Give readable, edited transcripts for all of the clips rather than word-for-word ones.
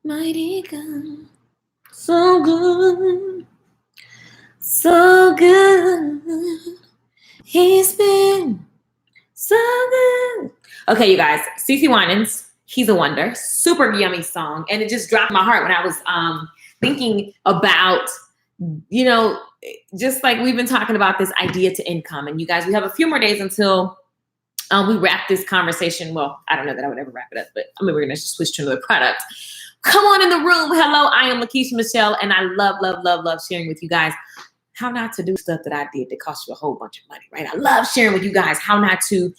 Mighty God. So good. So good. He's been so good. Okay, you guys. CeCe Winans, He's a Wonder. Super yummy song. And it just dropped my heart when I was thinking about, you know, just like we've been talking about this idea to income. And you guys, we have a few more days until we wrap this conversation. Well, I don't know that I would ever wrap it up, but I mean, we're going to switch to another product. Come on in the room. Hello, I am Lakeisha Michelle, and I love, love, love, love sharing with you guys how not to do stuff that I did that cost you a whole bunch of money, right? I love sharing with you guys how not to,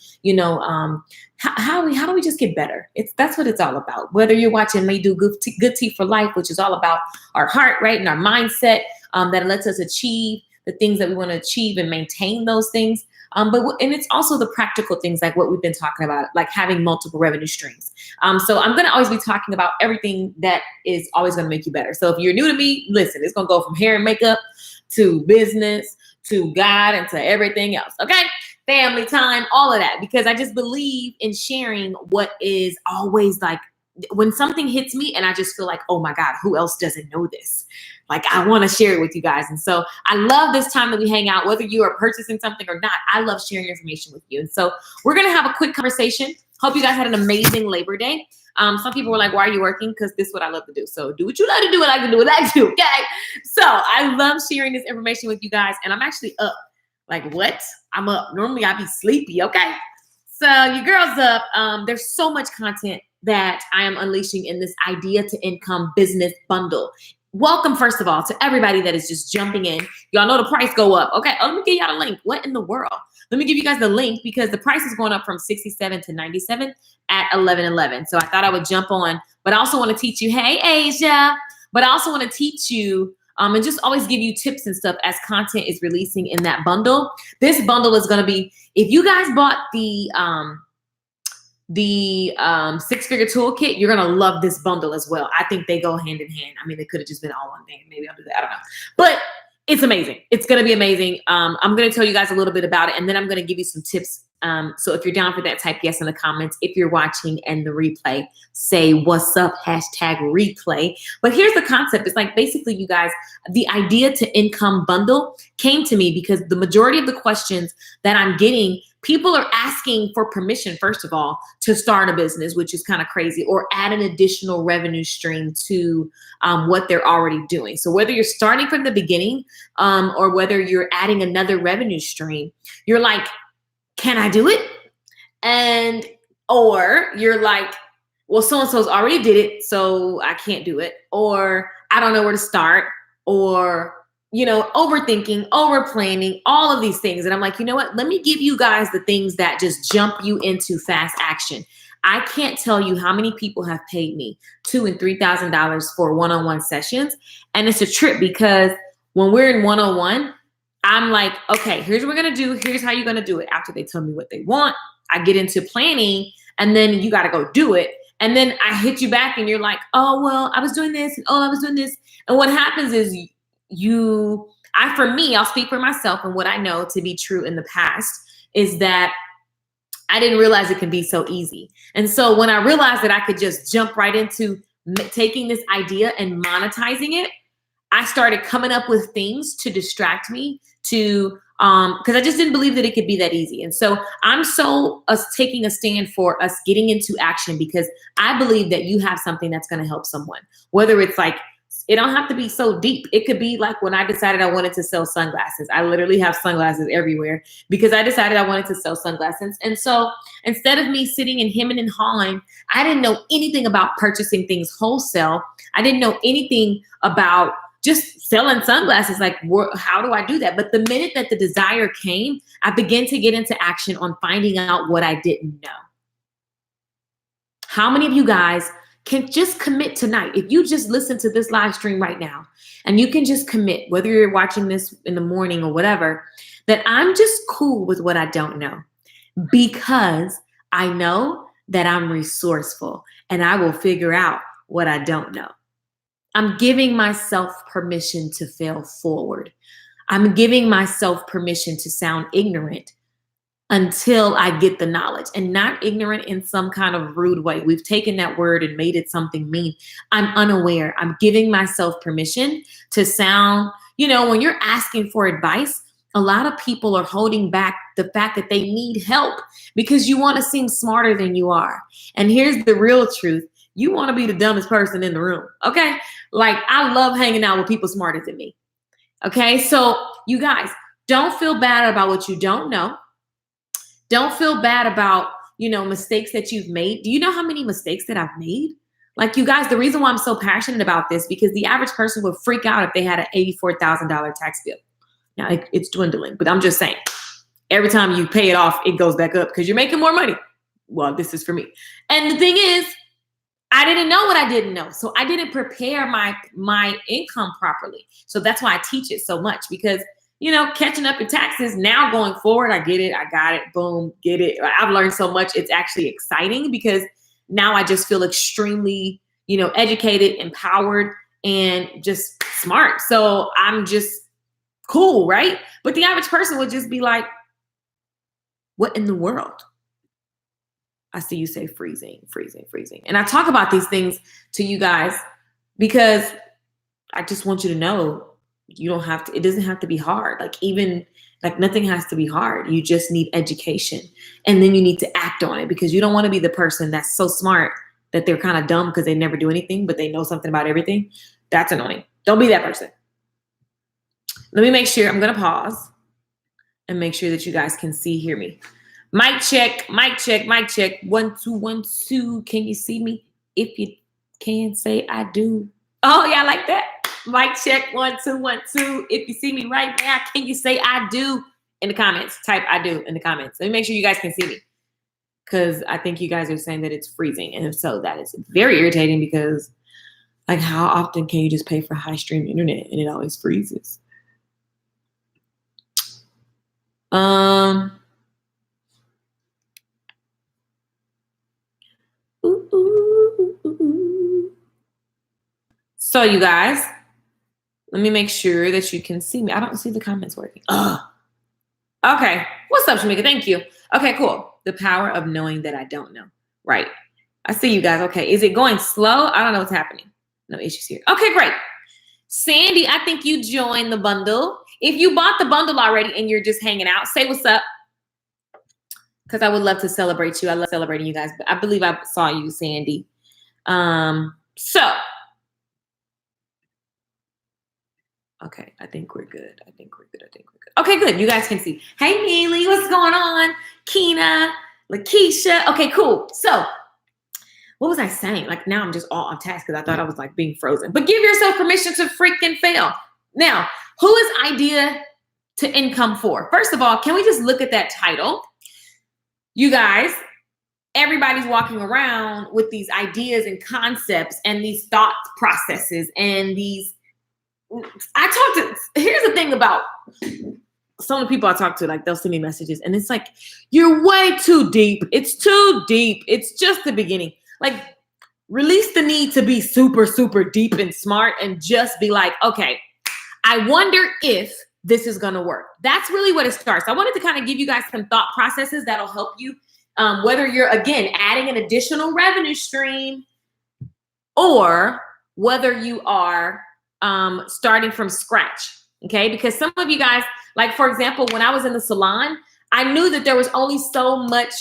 how do we just get better? That's what it's all about. Whether you're watching Me Do Good Tea for Life, which is all about our heart, right, and our mindset that lets us achieve the things that we want to achieve and maintain those things. And it's also the practical things like what we've been talking about, like having multiple revenue streams. So I'm going to always be talking about everything that is always going to make you better. So if you're new to me, listen, it's going to go from hair and makeup to business, to God, and to everything else. Okay. Family time, all of that, because I just believe in sharing what is always like when something hits me and I just feel like, oh my God, who else doesn't know this? Like, I want to share it with you guys. And so I love this time that we hang out, whether you are purchasing something or not. I love sharing information with you. And so we're going to have a quick conversation. Hope you guys had an amazing Labor Day. Some people were like, why are you working? Because this is what I love to do. So do what you love to do, and I can do what I do. Okay. So I love sharing this information with you guys. And I'm actually up. Like, what? I'm up. Normally I'd be sleepy. Okay. So your girl's up. There's so much content that I am unleashing in this idea to income business bundle. Welcome, first of all, to everybody that is just jumping in. Y'all know the price go up. Okay, let me give y'all the link. What in the world? Let me give you guys the link because the price is going up from 67 to 97 at 11.11. So I thought I would jump on, but I also want to teach you, hey, Asia, but I also want to teach you and just always give you tips and stuff as content is releasing in that bundle. This bundle is going to be, if you guys bought the six-figure toolkit, you're gonna love this bundle as well. I think they go hand in hand. I mean, they could have just been all one thing. Maybe I'll do that. I don't know, but it's amazing. It's gonna be amazing. I'm gonna tell you guys a little bit about it, and then I'm gonna give you some tips. So if you're down for that, type yes in the comments. If you're watching and the replay, say what's up, #replay. But here's the concept. It's like basically, you guys, the idea to income bundle came to me because the majority of the questions that I'm getting, people are asking for permission, first of all, to start a business, which is kind of crazy, or add an additional revenue stream to what they're already doing. So whether you're starting from the beginning or whether you're adding another revenue stream, you're like, can I do it? And, or you're like, well, so-and-so's already did it, so I can't do it. Or I don't know where to start, or, overthinking, over planning, all of these things. And I'm like, you know what? Let me give you guys the things that just jump you into fast action. I can't tell you how many people have paid me $2,000 and $3,000 for one-on-one sessions. And it's a trip because when we're in one-on-one, I'm like, okay, here's what we're going to do. Here's how you're going to do it. After they tell me what they want, I get into planning, and then you got to go do it. And then I hit you back and you're like, oh, well, I was doing this. And, oh, I was doing this. And what happens is for me, I'll speak for myself, and what I know to be true in the past is that I didn't realize it can be so easy. And so when I realized that I could just jump right into taking this idea and monetizing it, I started coming up with things to distract me because I just didn't believe that it could be that easy. And so I'm taking a stand for us getting into action because I believe that you have something that's going to help someone, whether it's like, it don't have to be so deep. It could be like when I decided I wanted to sell sunglasses. I literally have sunglasses everywhere because I decided I wanted to sell sunglasses. And so instead of me sitting and hemming and hawing, I didn't know anything about purchasing things wholesale. I didn't know anything about just selling sunglasses. Like, how do I do that? But the minute that the desire came, I began to get into action on finding out what I didn't know. How many of you guys can just commit tonight? If you just listen to this live stream right now and you can just commit, whether you're watching this in the morning or whatever, that I'm just cool with what I don't know because I know that I'm resourceful and I will figure out what I don't know. I'm giving myself permission to fail forward. I'm giving myself permission to sound ignorant until I get the knowledge, and not ignorant in some kind of rude way. We've taken that word and made it something mean. I'm unaware. I'm giving myself permission to sound, when you're asking for advice, a lot of people are holding back the fact that they need help because you want to seem smarter than you are. And here's the real truth. You want to be the dumbest person in the room. Okay. Like, I love hanging out with people smarter than me. Okay. So you guys, don't feel bad about what you don't know. Don't feel bad about, mistakes that you've made. Do you know how many mistakes that I've made? Like, you guys, the reason why I'm so passionate about this, because the average person would freak out if they had an $84,000 tax bill. Now it's dwindling, but I'm just saying, every time you pay it off, it goes back up because you're making more money. Well, this is for me. And the thing is, I didn't know what I didn't know. So I didn't prepare my income properly. So that's why I teach it so much, because catching up your taxes now going forward, I get it. I got it. Boom, get it. I've learned so much. It's actually exciting because now I just feel extremely, educated, empowered, and just smart. So I'm just cool, right? But the average person would just be like, what in the world? I see you say freezing. And I talk about these things to you guys because I just want you to know it doesn't have to be hard. Nothing has to be hard. You just need education. And then you need to act on it, because you don't want to be the person that's so smart that they're kind of dumb because they never do anything, but they know something about everything. That's annoying. Don't be that person. Let me make sure. I'm going to pause and make sure that you guys can hear me. Mic check. 1, 2, 1, 2. Can you see me? If you can, say I do. Oh, yeah, I like that. Mic check. 1, 2, 1, 2. If you see me right now, can you say I do in the comments? Type I do in the comments. Let me make sure you guys can see me, because I think you guys are saying that it's freezing. And if so, that is very irritating, because how often can you just pay for high stream internet and it always freezes? So you guys, let me make sure that you can see me. I don't see the comments working. Okay. What's up, Shamika? Thank you. Okay, cool. The power of knowing that I don't know. Right. I see you guys. Okay. Is it going slow? I don't know what's happening. No issues here. Okay, great. Sandy, I think you joined the bundle. If you bought the bundle already and you're just hanging out, say what's up, because I would love to celebrate you. I love celebrating you guys. But I believe I saw you, Sandy. Okay, I think we're good. Okay, good. You guys can see. Hey, Neely, what's going on? Keena, Lakeisha. Okay, cool. So what was I saying? Now I'm just all on task because I thought I was being frozen. But give yourself permission to freaking fail. Now, who is idea to income for? First of all, can we just look at that title? You guys, everybody's walking around with these ideas and concepts and these thought processes and these. Here's the thing about some of the people I talk to, they'll send me messages and it's you're way too deep. It's too deep. It's just the beginning. Release the need to be super, super deep and smart and just be okay, I wonder if this is going to work. That's really what it starts. I wanted to kind of give you guys some thought processes that'll help you, whether you're, again, adding an additional revenue stream or whether you are starting from scratch. Okay. Because some of you guys, for example, when I was in the salon, I knew that there was only so much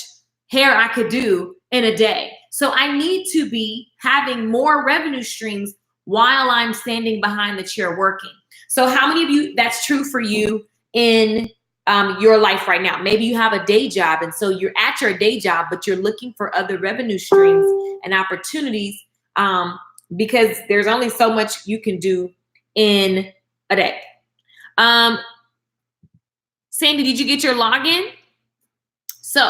hair I could do in a day. So I need to be having more revenue streams while I'm standing behind the chair working. So how many of you, that's true for you in your life right now? Maybe you have a day job. And so you're at your day job, but you're looking for other revenue streams and opportunities because there's only so much you can do in a day. Sandy, did you get your login? So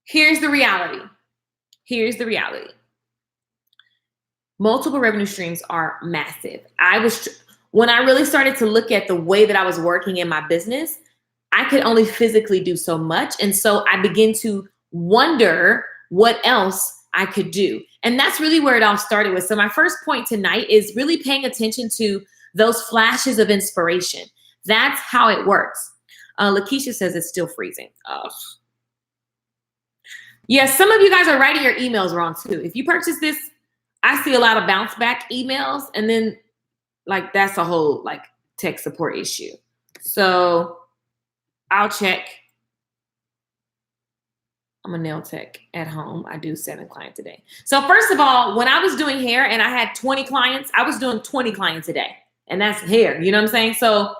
here's the reality. Multiple revenue streams are massive. When I really started to look at the way that I was working in my business, I could only physically do so much. And so I began to wonder what else I could do. And that's really where it all started with. So my first point tonight is really paying attention to those flashes of inspiration. That's how it works. Lakeisha says it's still freezing. Yes, some of you guys are writing your emails wrong too. If you purchase this, I see a lot of bounce back emails, and then like that's a whole like tech support issue. So I'll check. I'm a nail tech at home. I do 7 clients a day. So first of all, when I was doing hair and I had 20 clients, I was doing 20 clients a day, and that's hair. You know what I'm saying? So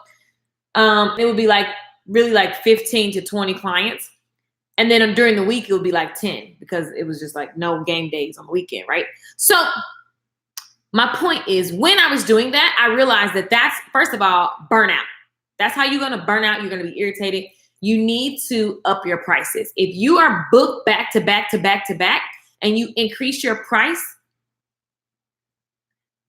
it would be like really like 15 to 20 clients. And then during the week, it would be like 10 because it was just like no game days on the weekend, right? So my point is when I was doing that, I realized that that's, first of all, burnout. That's how you're going to burn out. You're going to be irritated. You need to up your prices. If you are booked back to back to back to back and you increase your price,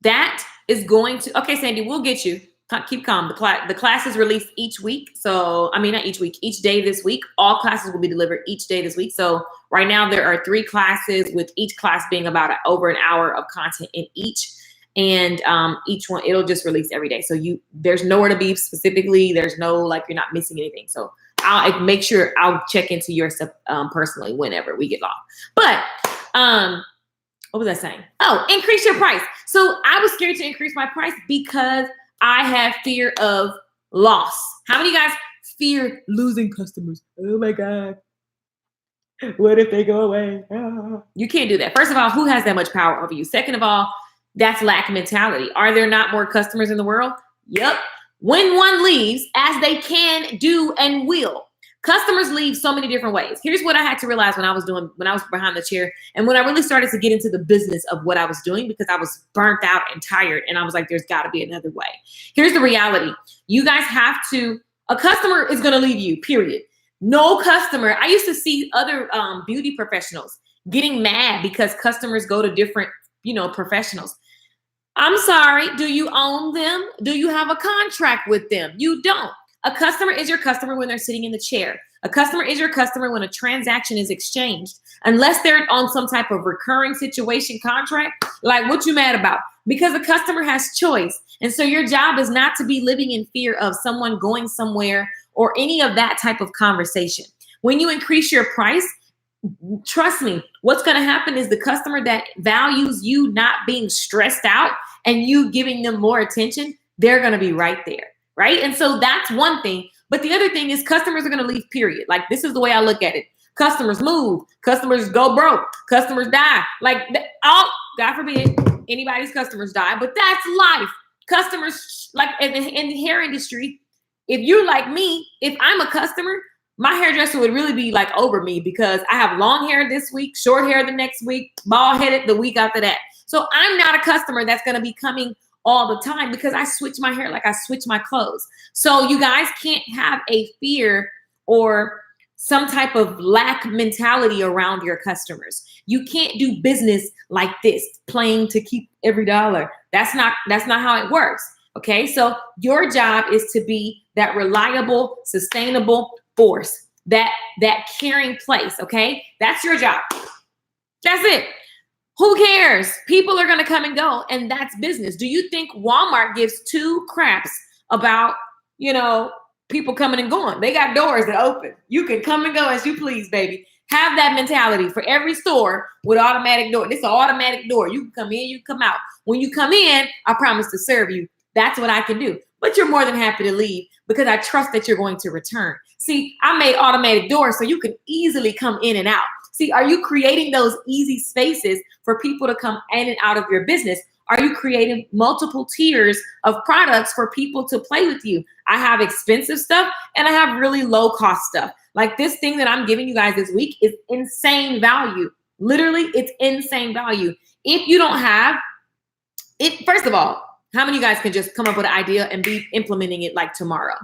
that is going to, okay, Sandy, we'll get you. Keep calm. The class is released each week. So, I mean, not each week, each day this week. All classes will be delivered each day this week. So right now there are 3 classes with each class being about over an hour of content in each. And each one, it'll just release every day. So there's nowhere to be specifically. There's no, like, you're not missing anything. So I'll make sure I'll check into your stuff personally whenever we get live. But what was I saying? Oh, increase your price. So I was scared to increase my price because I have fear of loss. How many of you guys fear losing customers? Oh my God. What if they go away? You can't do that. First of all, who has that much power over you? Second of all, that's lack mentality. Are there not more customers in the world? Yep. When one leaves, as they can, do, and will. Customers leave so many different ways. Here's what I had to realize when I was behind the chair and when I really started to get into the business of what I was doing because I was burnt out and tired and I was like, there's got to be another way. Here's the reality. You guys have to, a customer is going to leave you, period. No customer. I used to see other beauty professionals getting mad because customers go to different, professionals. I'm sorry. Do you own them? Do you have a contract with them? You don't. A customer is your customer when they're sitting in the chair. A customer is your customer when a transaction is exchanged. Unless they're on some type of recurring situation contract, like what you mad about? Because the customer has choice. And so your job is not to be living in fear of someone going somewhere or any of that type of conversation. When you increase your price, trust me, what's going to happen is the customer that values you not being stressed out and you giving them more attention, they're going to be right there. Right. And so that's one thing. But the other thing is customers are going to leave, period. Like this is the way I look at it. Customers move. Customers go broke. Customers die. Like, God forbid anybody's customers die. But that's life. Customers, like in the hair industry, if you're like me, if I'm a customer, my hairdresser would really be like over me because I have long hair this week, short hair the next week, bald headed the week after that. So I'm not a customer that's going to be coming all the time because I switch my hair like I switch my clothes. So you guys can't have a fear or some type of lack mentality around your customers. You can't do business like this, playing to keep every dollar. That's not how it works. Okay. So your job is to be that reliable, sustainable force, that caring place. Okay. That's your job. That's it. Who cares? People are going to come and go, and that's business. Do you think Walmart gives 2 craps about, people coming and going? They got doors that open. You can come and go as you please, baby. Have that mentality for every store with automatic door. This is an automatic door. You can come in, you can come out. When you come in, I promise to serve you. That's what I can do. But you're more than happy to leave because I trust that you're going to return. See, I made automatic doors so you can easily come in and out. See, are you creating those easy spaces for people to come in and out of your business? Are you creating multiple tiers of products for people to play with you? I have expensive stuff and I have really low cost stuff. Like this thing that I'm giving you guys this week is insane value. Literally, it's insane value. If you don't have it, first of all, how many of you guys can just come up with an idea and be implementing it like tomorrow?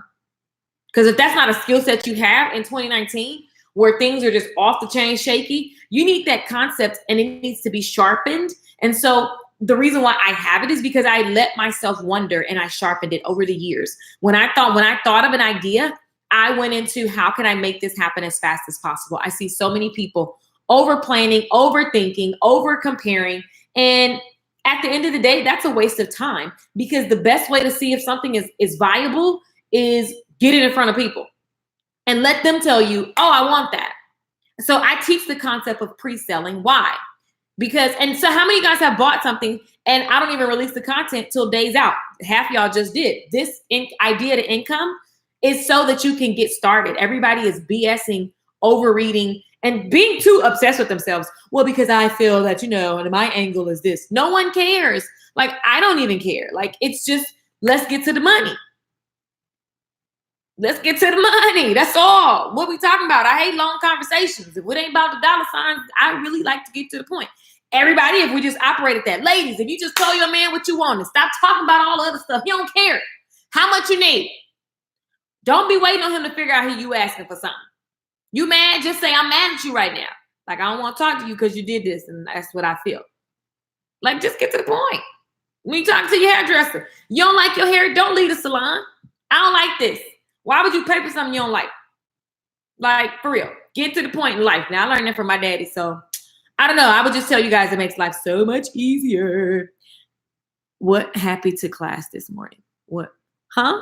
Because if that's not a skill set you have in 2019, where things are just off the chain shaky, you need that concept and it needs to be sharpened. And so the reason why I have it is because I let myself wonder and I sharpened it over the years. When I thought of an idea, I went into how can I make this happen as fast as possible? I see so many people over planning, overthinking, over comparing. And at the end of the day, that's a waste of time because the best way to see if something is viable is get it in front of people. and let them tell you, oh, I want that. So I teach the concept of pre-selling. Why? Because, and so how many guys have bought something and I don't even release the content till days out? Half y'all just did. This idea to income is so that you can get started. Everybody is BSing, overreading, and being too obsessed with themselves. Well, because I feel that, and my angle is this. No one cares. Like, I don't even care. Like, it's just, let's get to the money. Let's get to the money. That's all. What we talking about? I hate long conversations. If it ain't about the dollar signs, I really like to get to the point. Everybody, if we just operate at that. Ladies, if you just tell your man what you want and stop talking about all the other stuff, he don't care how much you need. Don't be waiting on him to figure out who you asking for something. You mad? Just say, I'm mad at you right now. Like, I don't want to talk to you because you did this, and that's what I feel. Like, just get to the point. When you talk to your hairdresser, you don't like your hair, don't leave the salon. I don't like this. Why would you pay for something you don't like? Like, for real. Get to the point in life. Now, I learned that from my daddy, so I don't know. I would just tell you guys it makes life so much easier. What happened to class this morning? What? Huh?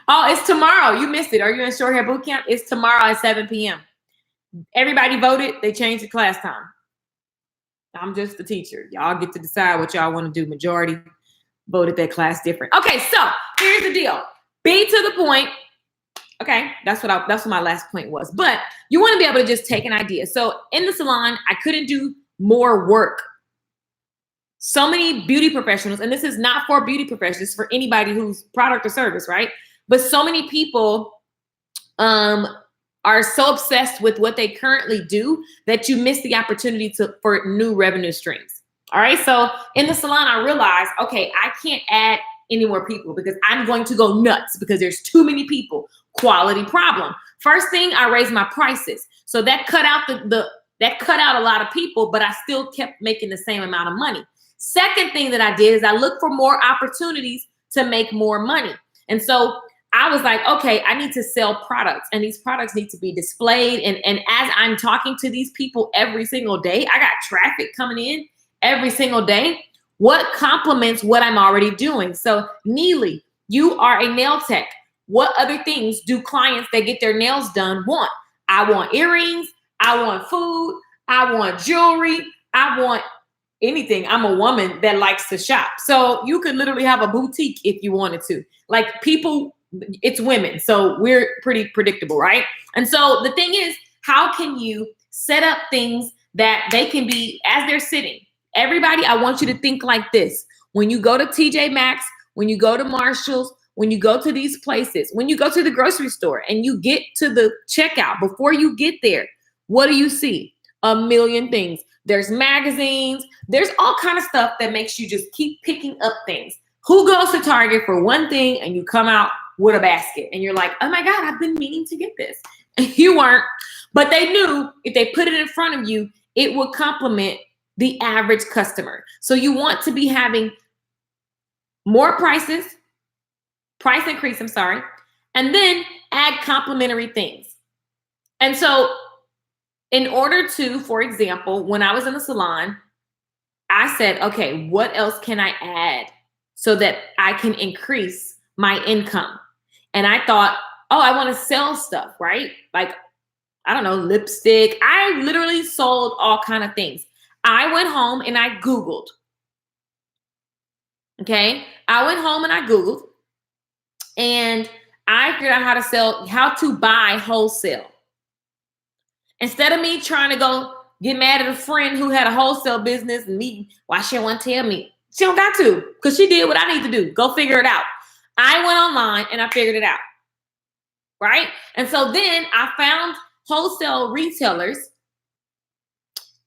Oh, it's tomorrow. You missed it. Are you in short hair boot camp? It's tomorrow at 7 p.m. Everybody voted. They changed the class time. I'm just the teacher. Y'all get to decide what y'all want to do. Majority voted that class different. Okay, so here's the deal. Be to the point. Okay, that's what my last point was. But you want to be able to just take an idea. So in the salon, I couldn't do more work. So many beauty professionals, and this is not for beauty professionals, it's for anybody who's product or service, right? But so many people are so obsessed with what they currently do that you miss the opportunity for new revenue streams. All right, so in the salon, I realized, okay, I can't add any more people because I'm going to go nuts because there's too many people. Quality problem. First thing, I raised my prices. So that cut out that cut out a lot of people, but I still kept making the same amount of money. Second thing that I did is I looked for more opportunities to make more money. And so I was like, okay, I need to sell products and these products need to be displayed. And as I'm talking to these people every single day, I got traffic coming in every single day. What complements what I'm already doing? So Neely, you are a nail tech. What other things do clients that get their nails done want? I want earrings. I want food. I want jewelry. I want anything. I'm a woman that likes to shop. So you could literally have a boutique if you wanted to. Like people, it's women. So we're pretty predictable, right? And so the thing is, how can you set up things that they can be as they're sitting? Everybody, I want you to think like this. When you go to TJ Maxx, when you go to Marshall's, when you go to these places, when you go to the grocery store and you get to the checkout, before you get there, what do you see? A million things. There's magazines. There's all kind of stuff that makes you just keep picking up things. Who goes to Target for one thing and you come out with a basket and you're like, oh my God, I've been meaning to get this. And you weren't, but they knew if they put it in front of you, it would complement the average customer. So you want to be having more price increase, and then add complementary things. And so in order to, for example, when I was in the salon, I said, okay, what else can I add so that I can increase my income? And I thought, oh, I want to sell stuff, right? Like, I don't know, lipstick. I literally sold all kind of things. I went home and I Googled. Okay. I went home and I Googled and I figured out how to buy wholesale. Instead of me trying to go get mad at a friend who had a wholesale business and me, why she don't want to tell me? She don't got to, because she did what I need to do. Go figure it out. I went online and I figured it out. Right. And so then I found wholesale retailers.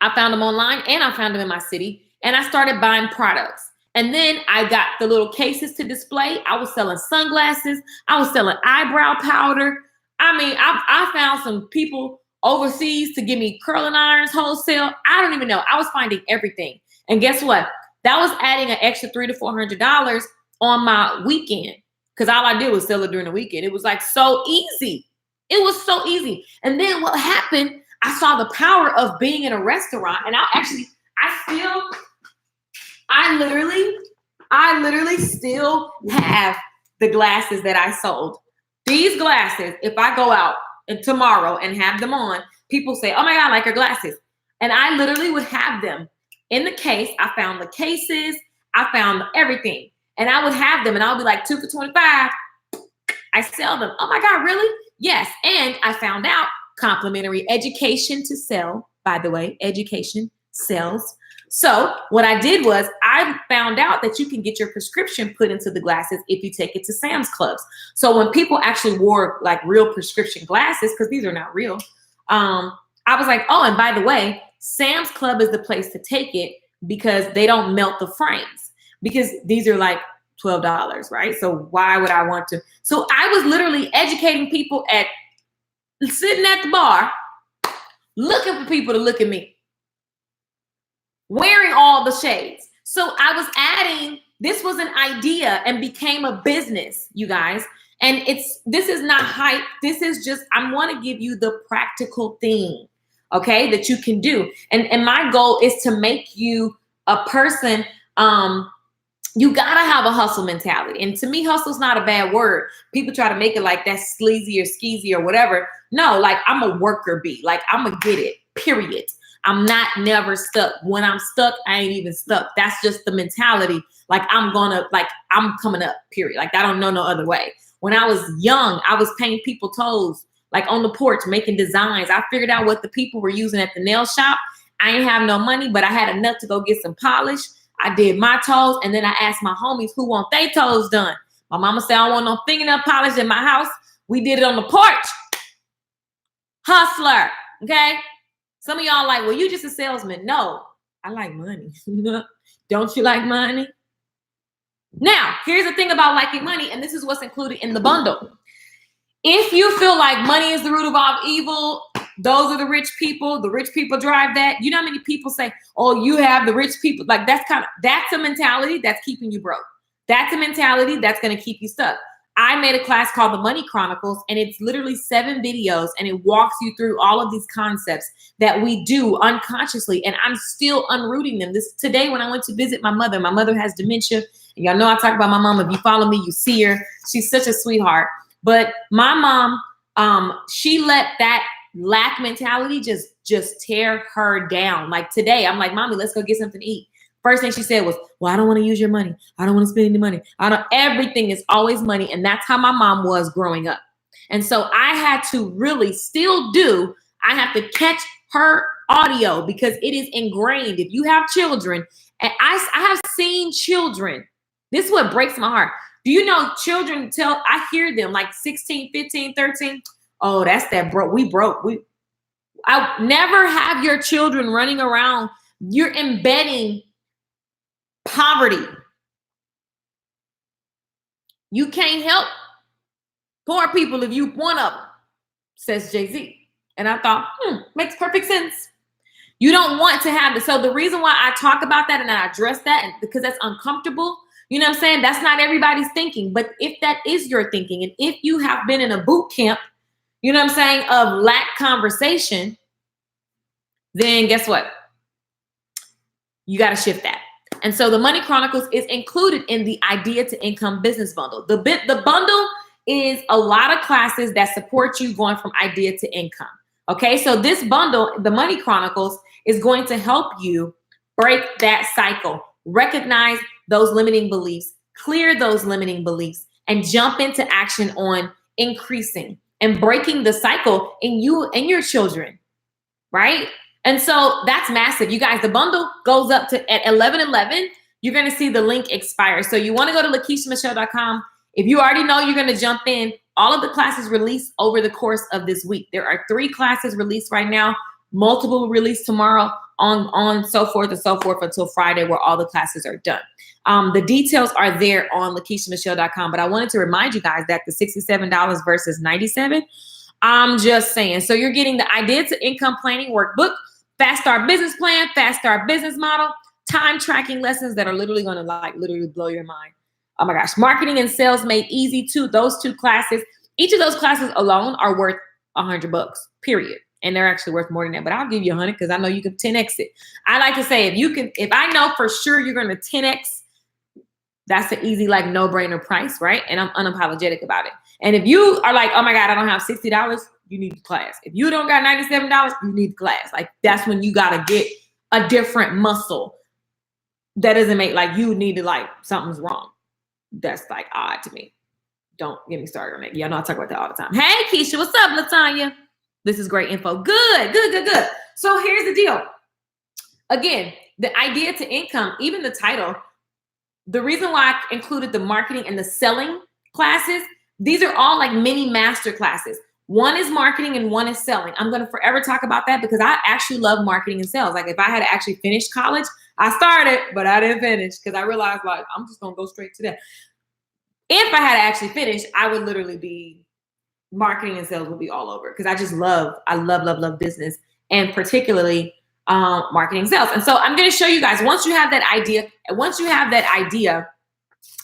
I found them online and I found them in my city. And I started buying products. And then I got the little cases to display. I was selling sunglasses. I was selling eyebrow powder. I mean, I found some people overseas to give me curling irons wholesale. I don't even know. I was finding everything. And guess what? That was adding an extra $300 to $400 on my weekend. Because all I did was sell it during the weekend. It was like so easy. It was so easy. And then what happened, I saw the power of being in a restaurant. And I literally still have the glasses that I sold. These glasses, if I go out and tomorrow and have them on, people say, oh my God, I like your glasses. And I literally would have them in the case. I found the cases. I found everything. And I would have them and I'll be like 2 for $25. I sell them. Oh my God, really? Yes. And I found out complimentary education to sell, by the way, education sells. So what I did was I found out that you can get your prescription put into the glasses if you take it to Sam's Clubs. So when people actually wore like real prescription glasses, because these are not real, I was like, oh, and by the way, Sam's Club is the place to take it because they don't melt the frames, because these are like $12, right? So why would I want to? So I was literally educating people at sitting at the bar, looking for people to look at me, wearing all the shades. So I was adding, this was an idea and became a business, you guys. And this is not hype. This is just, I want to give you the practical thing, okay, that you can do. And my goal is to make you a person, you gotta have a hustle mentality. And to me, hustle's not a bad word. People try to make it like that's sleazy or skeezy or whatever. No, like I'm a worker bee. Like I'm gonna get it, period. I'm not never stuck. When I'm stuck, I ain't even stuck. That's just the mentality. Like I'm coming up, period. Like I don't know no other way. When I was young, I was painting people's toes, like on the porch, making designs. I figured out what the people were using at the nail shop. I ain't have no money, but I had enough to go get some polish. I did my toes, and then I asked my homies who want their toes done. My mama said, I don't want no fingernail polish in my house. We did it on the porch. Hustler, okay? Some of y'all like, well, you just a salesman. No, I like money. Don't you like money? Now, here's the thing about liking money, and this is what's included in the bundle. If you feel like money is the root of all evil, those are the rich people. The rich people drive that. You know how many people say, oh, you have the rich people. Like that's a mentality that's keeping you broke. That's a mentality that's going to keep you stuck. I made a class called the Money Chronicles, and it's literally 7 videos, and it walks you through all of these concepts that we do unconsciously, and I'm still unrooting them. Today when I went to visit my mother has dementia, and y'all know I talk about my mom. If you follow me, you see her. She's such a sweetheart. But my mom, she let that lack mentality just tear her down. Like today, I'm like, Mommy, let's go get something to eat. First thing she said was, well, I don't want to use your money. I don't want to spend any money. Everything is always money. And that's how my mom was growing up. And so I had to really I have to catch her audio because it is ingrained. If you have children, and I have seen children, this is what breaks my heart. Do you know children I hear them like 16, 15, 13. Oh, that's that broke. We broke. I never have your children running around. You're embedding poverty. You can't help poor people if you one of them, says Jay-Z. And I thought, makes perfect sense. You don't want to have this. So the reason why I talk about that and I address that, because that's uncomfortable, you know what I'm saying? That's not everybody's thinking. But if that is your thinking, and if you have been in a boot camp, you know what I'm saying, of lack conversation, then guess what? You got to shift that. And so the Money Chronicles is included in the Idea to Income Business Bundle. The bundle is a lot of classes that support you going from idea to income. Okay, so this bundle, the Money Chronicles, is going to help you break that cycle, recognize those limiting beliefs, clear those limiting beliefs, and jump into action on increasing and breaking the cycle in you and your children, right? And so that's massive. You guys, the bundle goes up to at 11/11. You're going to see the link expire. So you want to go to LakeishaMichelle.com. If you already know you're going to jump in, all of the classes released over the course of this week. There are 3 classes released right now, multiple released tomorrow, on so forth and so forth until Friday, where all the classes are done. The details are there on LakeishaMichelle.com. But I wanted to remind you guys that the $67 versus $97, I'm just saying. So you're getting the Idea to Income Planning Workbook, Fast Start Business Plan, Fast Start Business Model, time tracking lessons that are literally going to literally blow your mind. Oh my gosh, Marketing and Sales Made Easy too. Those 2 classes, each of those classes alone are worth $100, period. And they're actually worth more than that, but I'll give you 100 because I know you can 10X it. I like to say, if I know for sure you're going to 10X, that's an easy, like no-brainer price, right? And I'm unapologetic about it. And if you are like, oh my God, I don't have $60, you need the class. If you don't got $97, you need the class. Like that's when you gotta get a different muscle. That doesn't make like you need to like something's wrong. That's like odd to me. Don't get me started on that. Y'all know I talk about that all the time. Hey Keisha, what's up, Latanya? This is great info. Good. So here's the deal. Again, the idea to income, even the title, the reason why I included the marketing and the selling classes, these are all like mini master classes. One is marketing and one is selling. I'm going to forever talk about that because I actually love marketing and sales. Like if I had actually finished college, I started, but I didn't finish because I realized like, I'm just going to go straight to that. If I had actually finished, I would literally be marketing and sales would be all over because I love business and particularly marketing and sales. And so I'm going to show you guys once you have that idea,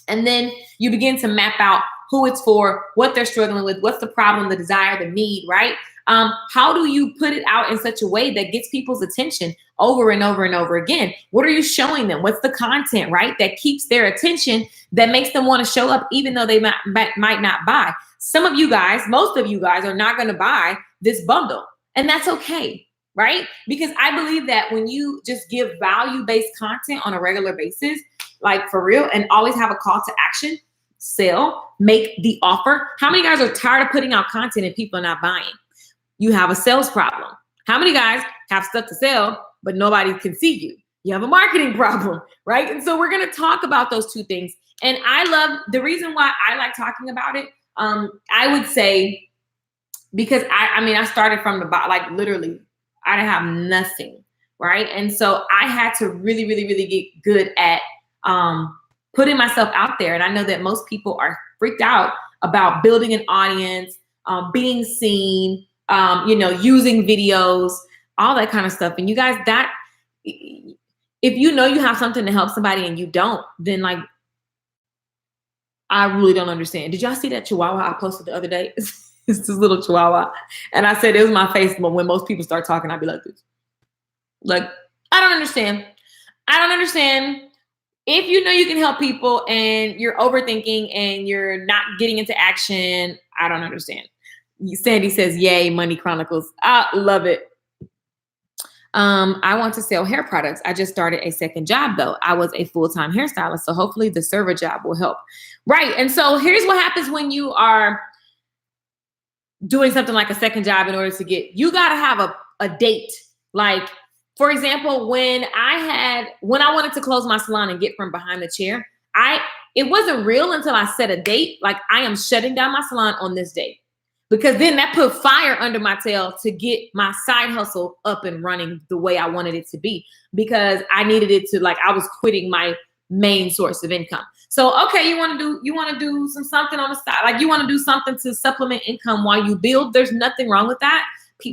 and then you begin to map out who it's for, what they're struggling with, what's the problem, the desire, the need, right? How do you put it out in such a way that gets people's attention over and over and over again? What are you showing them? What's the content, right? That keeps their attention, that makes them want to show up even though they might not buy. Some of you guys, most of you guys are not going to buy this bundle, and that's okay, right? Because I believe that when you just give value-based content on a regular basis, like for real, and always have a call to action, sell, make the offer. How many guys are tired of putting out content and people are not buying? You have a sales problem. How many guys have stuff to sell, but nobody can see you? You have a marketing problem, right? And so we're going to talk about those two things. And I love the reason why I like talking about it. I would say, because I started from the bottom, like literally, I didn't have nothing, right? And so I had to really get good at putting myself out there. And I know that most people are freaked out about building an audience, being seen, using videos, all that kind of stuff. And you guys, that if you know you have something to help somebody and you don't, then like, I really don't understand. Did y'all see that chihuahua I posted the other day? It's this little chihuahua. And I said, it was my face, but when most people start talking, I'd be like this. Like, I don't understand. If you know you can help people and you're overthinking and you're not getting into action, I don't understand. Sandy says, yay, Money Chronicles. I love it. I want to sell hair products. I just started a second job though. I was a full-time hairstylist. So hopefully the server job will help. Right. And so here's what happens when you are doing something like a second job in order to you got to have a date. Like, for example, when I wanted to close my salon and get from behind the chair, it wasn't real until I set a date. Like I am shutting down my salon on this date. Because then that put fire under my tail to get my side hustle up and running the way I wanted it to be. Because I needed it to, like, I was quitting my main source of income. So, okay, you want to do something on the side, like you want to do something to supplement income while you build. There's nothing wrong with that.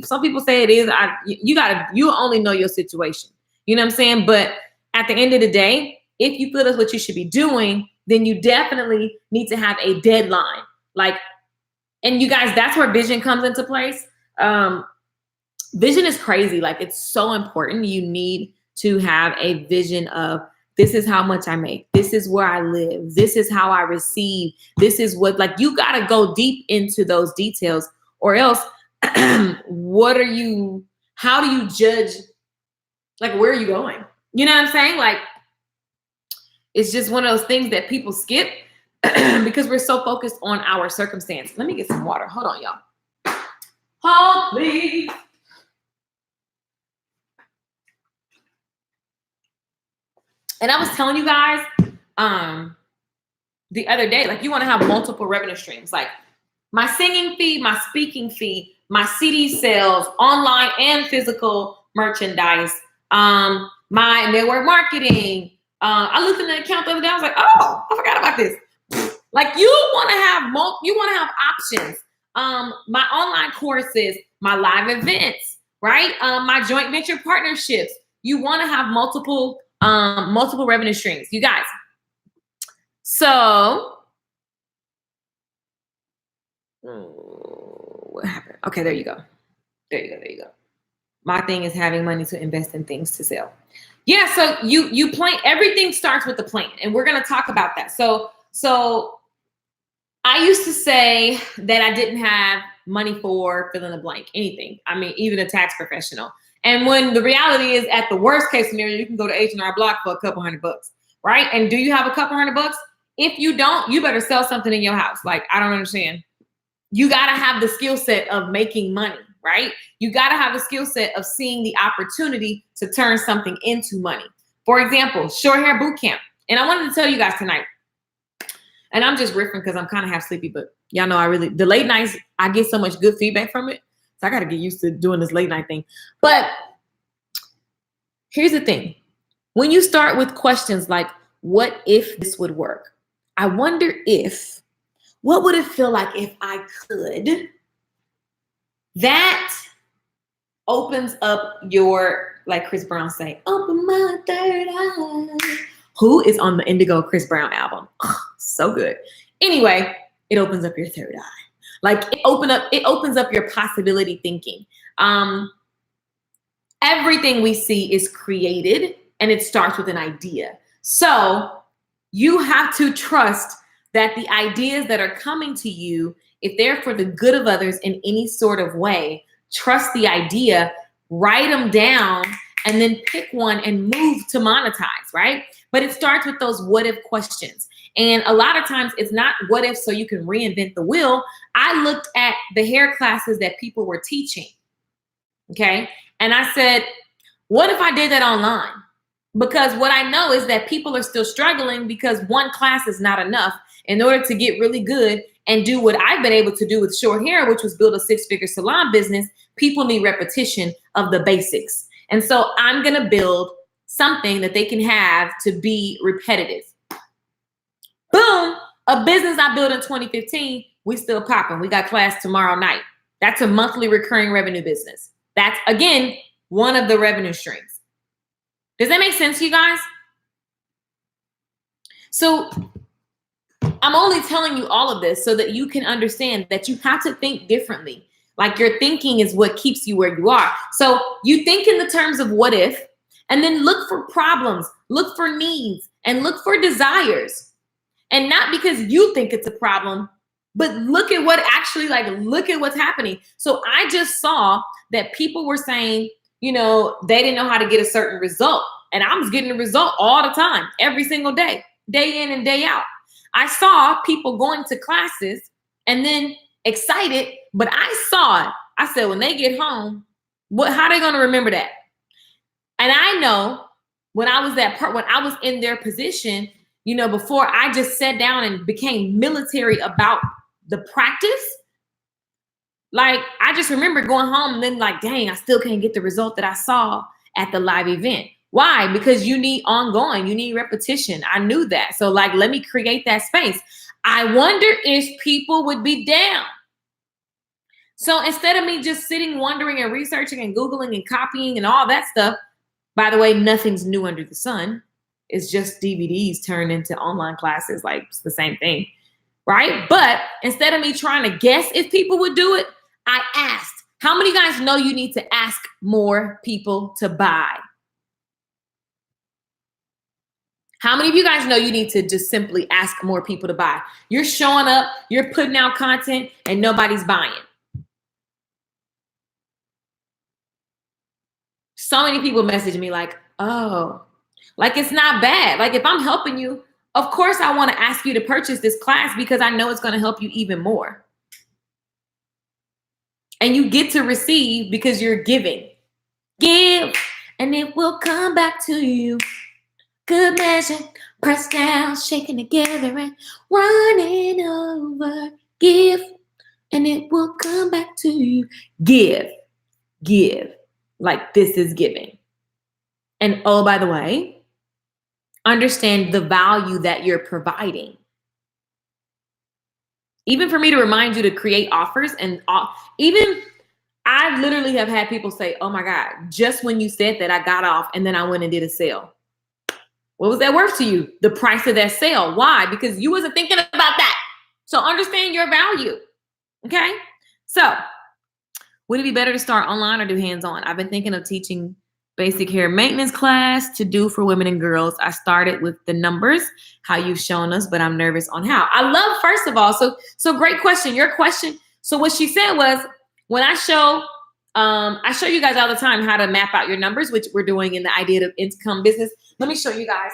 Some people say it is. You only know your situation. You know what I'm saying? But at the end of the day, if you feel that's what you should be doing, then you definitely need to have a deadline. Like, and you guys, that's where vision comes into place. Vision is crazy. Like it's so important. You need to have a vision of this is how much I make. This is where I live. This is how I receive. This is what, like, you got to go deep into those details or else how do you judge? Like, where are you going? You know what I'm saying? Like, it's just one of those things that people skip because we're so focused on our circumstance. Let me get some water. Hold on, y'all. Hold, please. And I was telling you guys the other day, like you want to have multiple revenue streams, like my singing fee, my speaking fee, my CD sales, online and physical merchandise, my network marketing. I looked at the account the other day. I was like, oh, I forgot about this. Like you want to have options. My online courses, my live events, right? My joint venture partnerships. You want to have multiple revenue streams, you guys. So what happened? Okay, there you go. My thing is having money to invest in things to sell. Yeah, so you plan. Everything starts with the plan, and we're gonna talk about that. So I used to say that I didn't have money for fill in the blank, anything. I mean, even a tax professional. And when the reality is, at the worst case scenario, you can go to H&R Block for a couple $100, right? And do you have a couple $100? If you don't, you better sell something in your house. Like, I don't understand. You got to have the skill set of making money, right? You got to have the skill set of seeing the opportunity to turn something into money. For example, short hair boot camp. And I wanted to tell you guys tonight, and I'm just riffing because I'm kind of half sleepy, but y'all know the late nights, I get so much good feedback from it. So I got to get used to doing this late night thing. But here's the thing. When you start with questions like, what if this would work? I wonder if, what would it feel like if I could? That opens up your, like Chris Brown say, open my third eye. Who is on the Indigo Chris Brown album? Oh, so good. Anyway, it opens up your third eye. Like it opens up your possibility thinking. Everything we see is created and it starts with an idea. So you have to trust that the ideas that are coming to you, if they're for the good of others in any sort of way, trust the idea, write them down, and then pick one and move to monetize, right? But it starts with those what if questions. And a lot of times it's not what if so you can reinvent the wheel. I looked at the hair classes that people were teaching, okay? And I said, what if I did that online? Because what I know is that people are still struggling because one class is not enough. In order to get really good and do what I've been able to do with short hair, which was build a 6-figure salon business, people need repetition of the basics. And so I'm going to build something that they can have to be repetitive. Boom, a business I built in 2015, we still popping. We got class tomorrow night. That's a monthly recurring revenue business. That's, again, one of the revenue streams. Does that make sense to you guys? So I'm only telling you all of this so that you can understand that you have to think differently. Like your thinking is what keeps you where you are. So you think in the terms of what if, and then look for problems, look for needs, and look for desires. And not because you think it's a problem, but look at what actually, like, look at what's happening. So I just saw that people were saying, you know, they didn't know how to get a certain result. And I was getting the result all the time, every single day, day in and day out. I saw people going to classes and then excited, but I saw it. I said, when they get home, how are they going to remember that? And I know when I was in their position, you know, before I just sat down and became military about the practice, like I just remember going home and then like, dang, I still can't get the result that I saw at the live event. Why? Because you need ongoing, you need repetition. I knew that. So like, let me create that space. I wonder if people would be down. So instead of me just sitting, wondering and researching and Googling and copying and all that stuff, by the way, nothing's new under the sun. It's just DVDs turned into online classes. Like it's the same thing, right? But instead of me trying to guess if people would do it, I asked, how many guys know you need to ask more people to buy? How many of you guys know you need to just simply ask more people to buy? You're showing up, you're putting out content, and nobody's buying. So many people message me like, oh, like it's not bad. Like if I'm helping you, of course I want to ask you to purchase this class because I know it's going to help you even more. And you get to receive because you're giving. Give, and it will come back to you. Good measure, pressed down, shaking together and running over. Give, and it will come back to you. Give. Like this is giving. And oh, by the way, understand the value that you're providing. Even for me to remind you to create offers and even I literally have had people say, oh my God, just when you said that I got off and then I went and did a sale. What was that worth to you? The price of that sale. Why? Because you wasn't thinking about that. So understand your value. Okay. So would it be better to start online or do hands-on? I've been thinking of teaching basic hair maintenance class to do for women and girls. I started with the numbers, how you've shown us, but I'm nervous on how. I love, first of all, so great question. Your question. So what she said was, when I show you guys all the time how to map out your numbers, which we're doing in the idea of income business. Let me show you guys.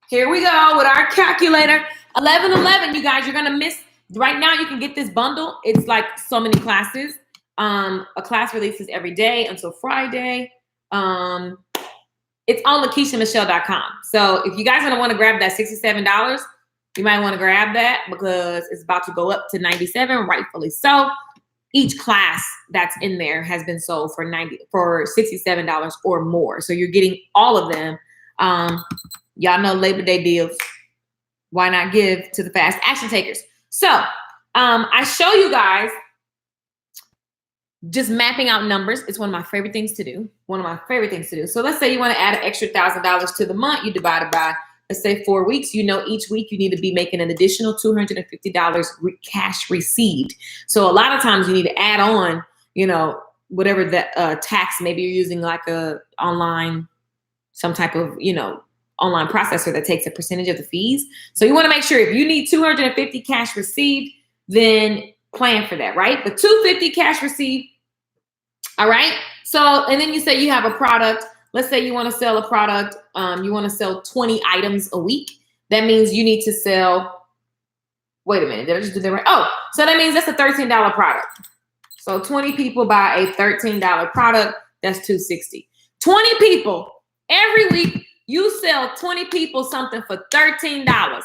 Here we go with our calculator. 11:11, you guys, you're gonna miss. Right now, you can get this bundle. It's like so many classes. A class releases every day until Friday. It's on LakeishaMichelle.com. So if you guys want to grab that $67, you might want to grab that because it's about to go up to $97, rightfully so. Each class that's in there has been sold for $67 or more. So you're getting all of them. Y'all know Labor Day deals. Why not give to the fast action takers? So I show you guys just mapping out numbers. It's one of my favorite things to do. So let's say you want to add an extra $1,000 to the month. You divide it by, let's say, 4 weeks. You know, each week you need to be making an additional $250 cash received. So a lot of times you need to add on, you know, whatever that tax. Maybe you're using like a online, some type of, you know, online processor that takes a percentage of the fees. So you want to make sure if you need 250 cash received, then plan for that, right? But 250 cash received. All right. So, and then you say you have a product. Let's say you want to sell a product. You want to sell 20 items a week. That means you need to sell. Wait a minute. Did I just do that right? Oh, so that means that's a $13 product. So 20 people buy a $13 product. That's $260. 20 people every week. You sell 20 people something for $13.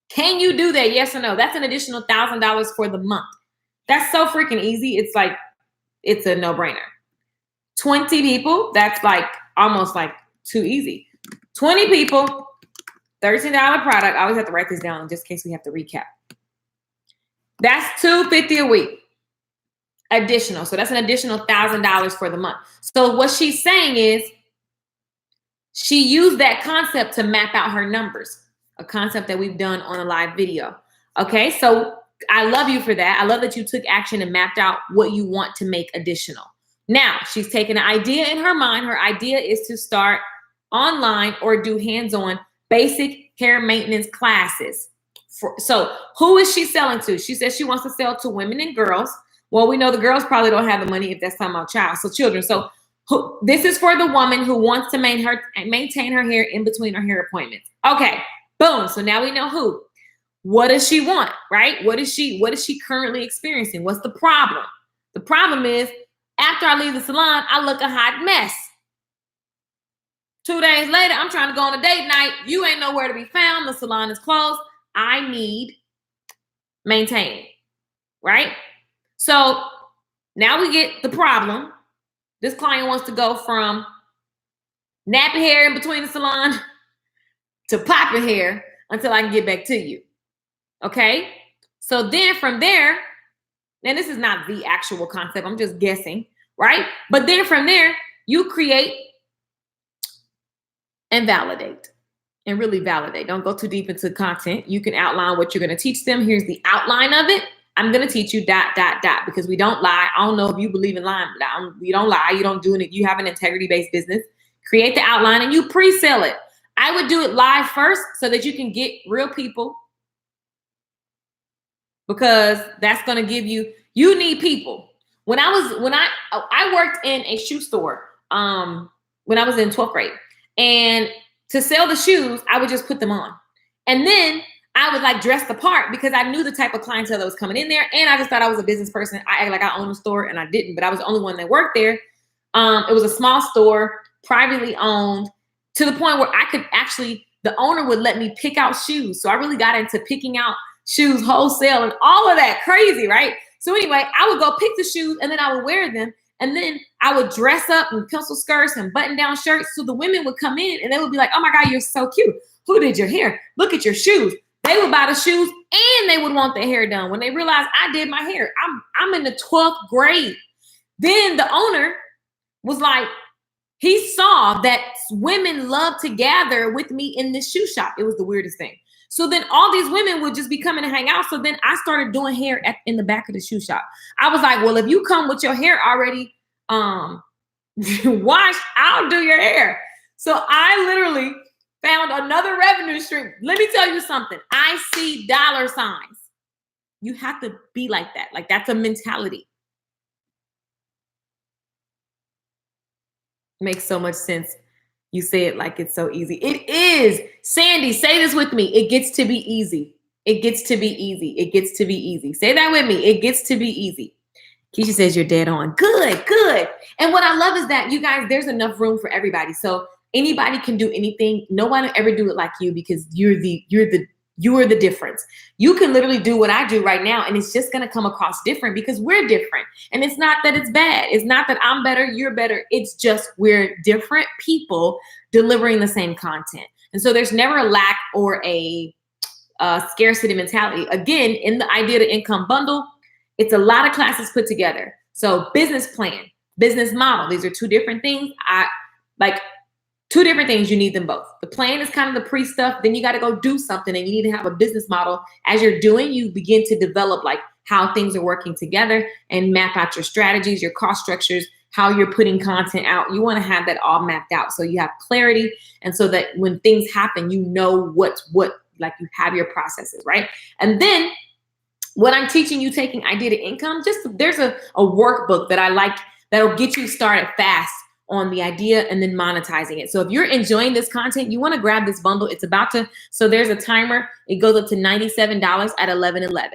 Can you do that? Yes or no? That's an additional $1,000 for the month. That's so freaking easy. It's like, it's a no-brainer. 20 people, that's like almost like too easy. 20 people, $13 product. I always have to write this down just in case we have to recap. That's $250 a week. Additional. So that's an additional $1,000 for the month. So what she's saying is, she used that concept to map out her numbers, a concept that we've done on a live video. Okay, so I love you for that. I love that you took action and mapped out what you want to make additional. Now, she's taken an idea in her mind. Her idea is to start online or do hands-on basic hair maintenance classes. So who is she selling to? She says she wants to sell to women and girls. Well, we know the girls probably don't have the money if that's talking about children. So this is for the woman who wants to maintain her hair in between her hair appointments. Okay, boom. So now we know who. What does she want, right? What is she currently experiencing? What's the problem? The problem is, after I leave the salon, I look a hot mess. 2 days later, I'm trying to go on a date night. You ain't nowhere to be found. The salon is closed. I need maintaining, right? So now we get the problem. This client wants to go from nappy hair in between the salon to popping hair until I can get back to you. Okay? So then from there, and this is not the actual concept, I'm just guessing, right? But then from there, you create and validate. And really validate. Don't go too deep into content. You can outline what you're going to teach them. Here's the outline of it. I'm going to teach you ... because we don't lie. I don't know if you believe in lying. You don't lie. You don't do it. You have an integrity-based business. Create the outline and you pre-sell it. I would do it live first so that you can get real people, because that's going to give you need people. When I worked in a shoe store when I was in 12th grade, and to sell the shoes, I would just put them on. And then I would like dress the part because I knew the type of clientele that was coming in there. And I just thought I was a business person. I acted like I owned a store and I didn't, but I was the only one that worked there. It was a small store, privately owned, to the point where I could actually, the owner would let me pick out shoes. So I really got into picking out shoes wholesale and all of that crazy, right? So anyway, I would go pick the shoes and then I would wear them. And then I would dress up in pencil skirts and button down shirts. So the women would come in and they would be like, oh my God, you're so cute. Who did your hair? Look at your shoes. They would buy the shoes and they would want their hair done. When they realized I did my hair, I'm in the 12th grade. Then the owner was like, he saw that women love to gather with me in this shoe shop. It was the weirdest thing. So then all these women would just be coming to hang out. So then I started doing hair in the back of the shoe shop. I was like, well, if you come with your hair already washed, I'll do your hair. So I literally found another revenue stream. Let me tell you something. I see dollar signs. You have to be like that. Like, that's a mentality. Makes so much sense. You say it like it's so easy. It is. Sandy, say this with me. It gets to be easy. It gets to be easy. It gets to be easy. Say that with me. It gets to be easy. Keisha says you're dead on. Good, good. And what I love is that, you guys, there's enough room for everybody. So anybody can do anything. No one will ever do it like you, because you are the difference. You can literally do what I do right now, and it's just going to come across different because we're different. And it's not that it's bad. It's not that I'm better, you're better. It's just we're different people delivering the same content. And so there's never a lack or a scarcity mentality. Again, in the Idea to Income bundle, it's a lot of classes put together. So business plan, business model, these are two different things. Two different things, you need them both. The plan is kind of the pre-stuff. Then you got to go do something, and you need to have a business model. As you're doing, you begin to develop like how things are working together and map out your strategies, your cost structures, how you're putting content out. You want to have that all mapped out so you have clarity. And so that when things happen, you know what's what, like you have your processes, right? And then what I'm teaching you, taking Idea to Income, there's a workbook that I like that'll get you started fast on the idea and then monetizing it. So if you're enjoying this content, you want to grab this bundle. It's about to, so there's a timer. It goes up to $97 at 11/11.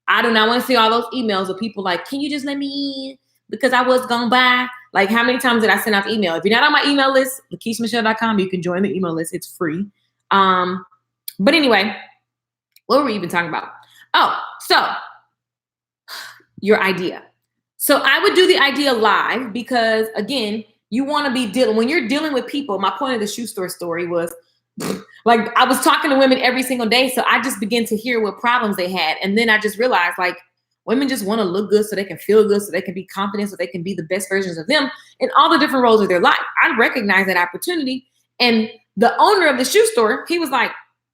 I do not want to see all those emails of people like, can you just let me in? Because I was going to buy. Like, how many times did I send out email? If you're not on my email list, LakeishaMichelle.com, you can join the email list. It's free. But anyway, what were we even talking about? Oh, so your idea. So I would do the idea live because, again, you want to be when you're dealing with people. My point of the shoe store story was like, I was talking to women every single day. So I just began to hear what problems they had. And then I just realized, like, women just want to look good so they can feel good, so they can be confident, so they can be the best versions of them in all the different roles of their life. I recognize that opportunity. And the owner of the shoe store, he was like,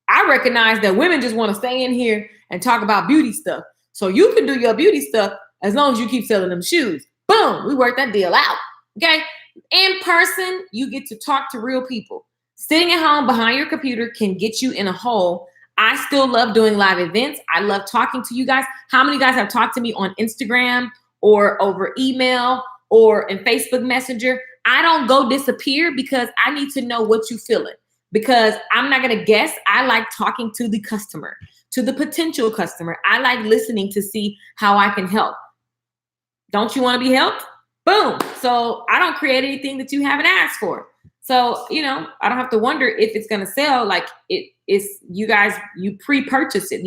I recognize that women just want to stay in here and talk about beauty stuff. So you can do your beauty stuff as long as you keep selling them shoes. Boom, we worked that deal out. Okay. In person, you get to talk to real people. Sitting at home behind your computer can get you in a hole. I still love doing live events. I love talking to you guys. How many guys have talked to me on Instagram or over email or in Facebook Messenger? I don't go disappear because I need to know what you feeling, because I'm not going to guess. I like talking to the customer, to the potential customer. I like listening to see how I can help. Don't you want to be helped? Boom. So I don't create anything that you haven't asked for. So, I don't have to wonder if it's going to sell. Like, it's you guys, you pre-purchase it.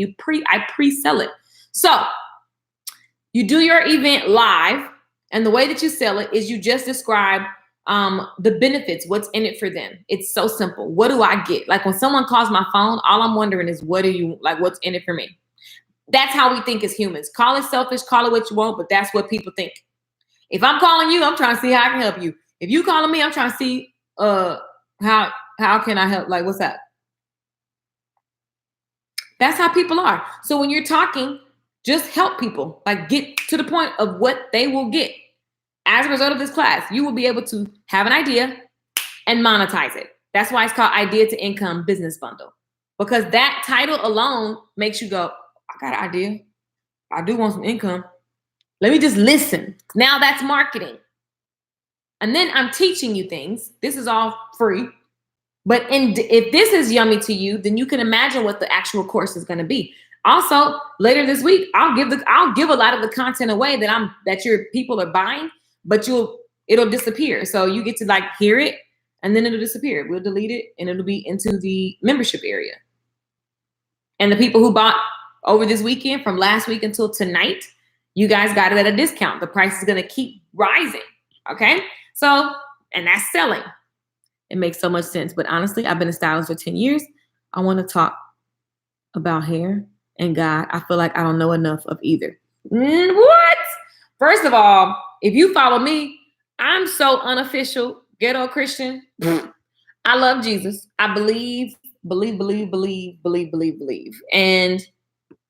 I pre-sell it. So you do your event live, and the way that you sell it is you just describe the benefits, what's in it for them. It's so simple. What do I get? Like, when someone calls my phone, all I'm wondering is, what's in it for me? That's how we think as humans. Call it selfish, call it what you want, but that's what people think. If I'm calling you, I'm trying to see how I can help you. If you calling me, I'm trying to see how can I help? Like, what's that? That's how people are. So when you're talking, just help people, like, get to the point of what they will get. As a result of this class, you will be able to have an idea and monetize it. That's why it's called Idea to Income Business Bundle, because that title alone makes you go, I got an idea. I do want some income. Let me just listen. Now that's marketing. And then I'm teaching you things. This is all free. But if this is yummy to you, then you can imagine what the actual course is going to be. Also, later this week, I'll give a lot of the content away that your people are buying, but it'll disappear. So you get to, like, hear it, and then it'll disappear. We'll delete it, and it'll be into the membership area. And the people who bought over this weekend, from last week until tonight, you guys got it at a discount. The price is going to keep rising. Okay. So, and that's selling. It makes so much sense. But honestly, I've been a stylist for 10 years. I want to talk about hair and God. I feel like I don't know enough of either. What? First of all, if you follow me, I'm so unofficial, ghetto Christian. I love Jesus. I believe believe. And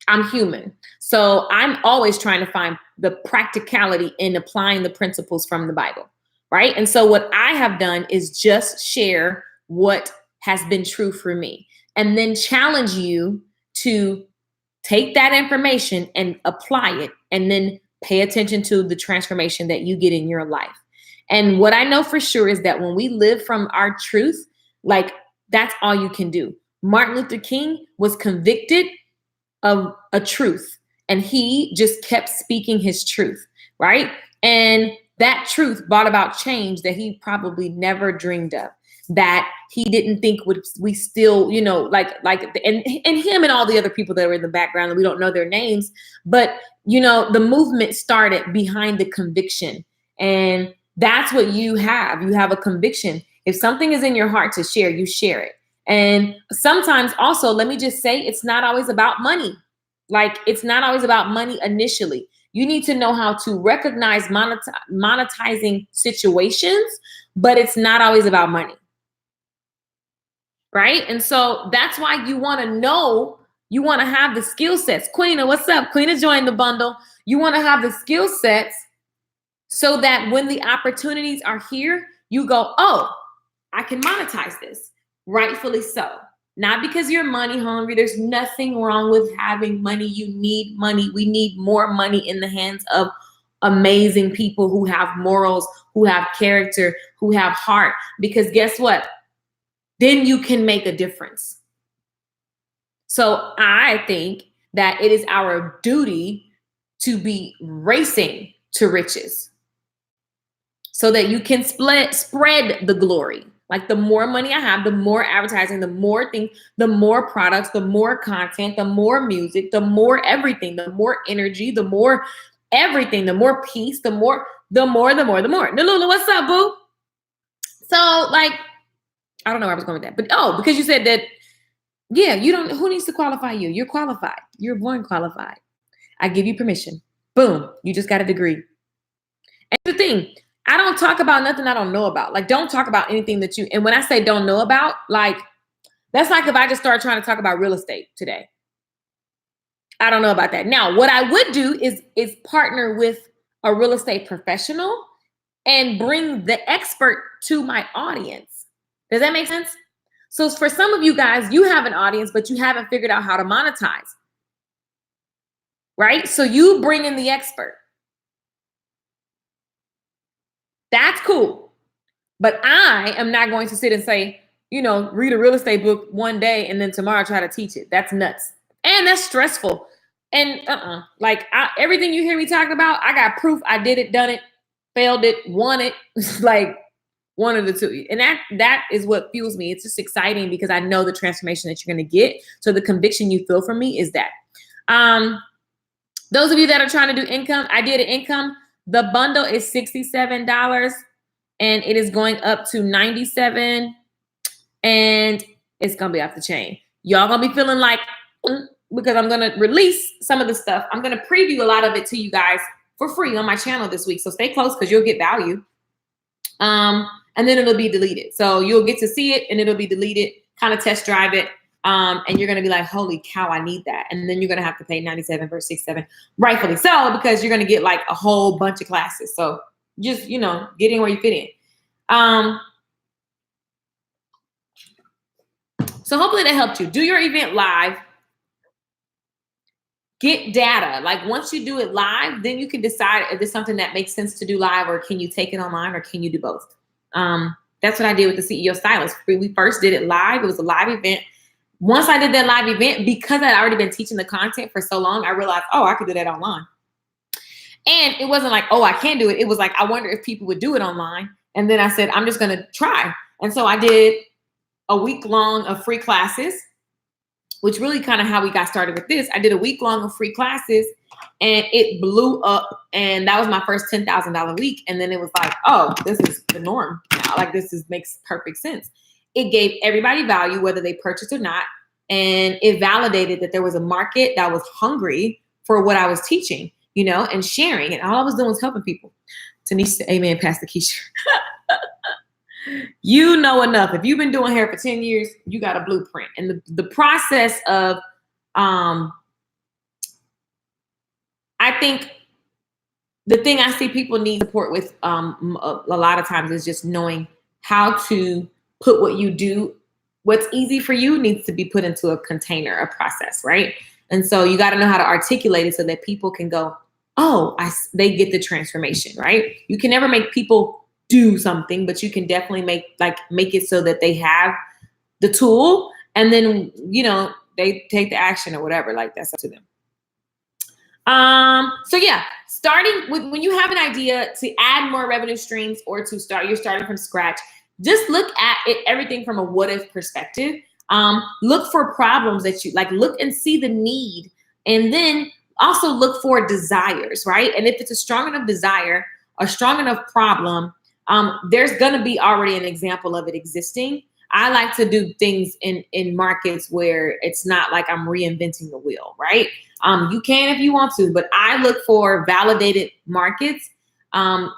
I'm human. So I'm always trying to find the practicality in applying the principles from the Bible, right? And so what I have done is just share what has been true for me and then challenge you to take that information and apply it and then pay attention to the transformation that you get in your life. And what I know for sure is that when we live from our truth, like that's all you can do. Martin Luther King was convicted of a truth and he just kept speaking his truth, right? And that truth brought about change that he probably never dreamed of, that he didn't think would we still, you know, and him and all the other people that were in the background and we don't know their names, but you know, the movement started behind the conviction. And that's what you have. You have a conviction. If something is in your heart to share, you share it. And sometimes also, let me just say, it's not always about money. Like it's not always about money initially. You need to know how to recognize monetizing situations, but it's not always about money. Right? And so that's why you want to know, you want to have the skill sets. Queena, what's up? Queena joined the bundle. You want to have the skill sets so that when the opportunities are here, you go, oh, I can monetize this. Rightfully so. Not because you're money hungry. There's nothing wrong with having money. You need money. We need more money in the hands of amazing people who have morals, who have character, who have heart. Because guess what? Then you can make a difference. So I think that it is our duty to be racing to riches so that you can spread the glory. Like the more money I have, the more advertising, the more things, the more products, the more content, the more music, the more everything, the more energy, the more everything, the more peace, the more. Nalula, what's up, boo? So like, I don't know where I was going with that, but because you said that, yeah, you don't, who needs to qualify you? You're qualified. You're born qualified. I give you permission. Boom. You just got a degree. And the thing, I don't talk about nothing I don't know about. Like, don't talk about anything that you, and when I say don't know about, like, that's like if I just start trying to talk about real estate today. I don't know about that. Now, what I would do is partner with a real estate professional and bring the expert to my audience. Does that make sense? So for some of you guys, you have an audience, but you haven't figured out how to monetize. Right? So you bring in the expert. That's cool. But I am not going to sit and say, you know, read a real estate book one day and then tomorrow try to teach it. That's nuts. And that's stressful. And everything you hear me talking about, I got proof. I did it, done it, failed it, won it. Like one of the two. And that is what fuels me. It's just exciting because I know the transformation that you're going to get. So the conviction you feel from me is that. Those of you that are trying to do income, I did an income. The bundle is $67 and it is going up to $97 and it's going to be off the chain. Y'all going to be feeling like, because I'm going to release some of the stuff. I'm going to preview a lot of it to you guys for free on my channel this week. So stay close because you'll get value. And then it'll be deleted. So you'll get to see it and it'll be deleted, kind of test drive it. And you're going to be like, holy cow, I need that. And then you're going to have to pay $97 versus $67, rightfully so, because you're going to get like a whole bunch of classes. So just, you know, get in where you fit in. So hopefully that helped you. Do your event live. Get data. Like once you do it live, then you can decide if there's something that makes sense to do live or can you take it online or can you do both? That's what I did with the CEO Stylist. We first did it live. It was a live event. Once I did that live event, because I'd already been teaching the content for so long, I realized, oh, I could do that online. And it wasn't like, oh, I can't do it. It was like, I wonder if people would do it online. And then I said, I'm just going to try. And so I did a week long of free classes, which really kind of how we got started with this. I did a week long of free classes and it blew up. And that was my first $10,000 week. And then it was like, oh, this is the norm now. Like makes perfect sense. It gave everybody value, whether they purchased or not. And it validated that there was a market that was hungry for what I was teaching, you know, and sharing. And all I was doing was helping people. Tanisha, amen, Pastor Keisha. You know enough. If you've been doing hair for 10 years, you got a blueprint. And the process of, I think the thing I see people need support with a lot of times is just knowing how to put what you do, what's easy for you needs to be put into a container, a process, right? And so you got to know how to articulate it so that people can go, oh, they get the transformation, right? You can never make people do something, but you can definitely make it so that they have the tool, and then, they take the action or whatever. Like, that's up to them. So yeah, starting with, when you have an idea to add more revenue streams or you're starting from scratch, just look at it, everything from a what if perspective. Look for problems that you like, look and see the need, and then also look for desires, right? And if it's a strong enough desire, a strong enough problem, there's gonna be already an example of it existing. I like to do things in markets where it's not like I'm reinventing the wheel, right? You can if you want to, but I look for validated markets of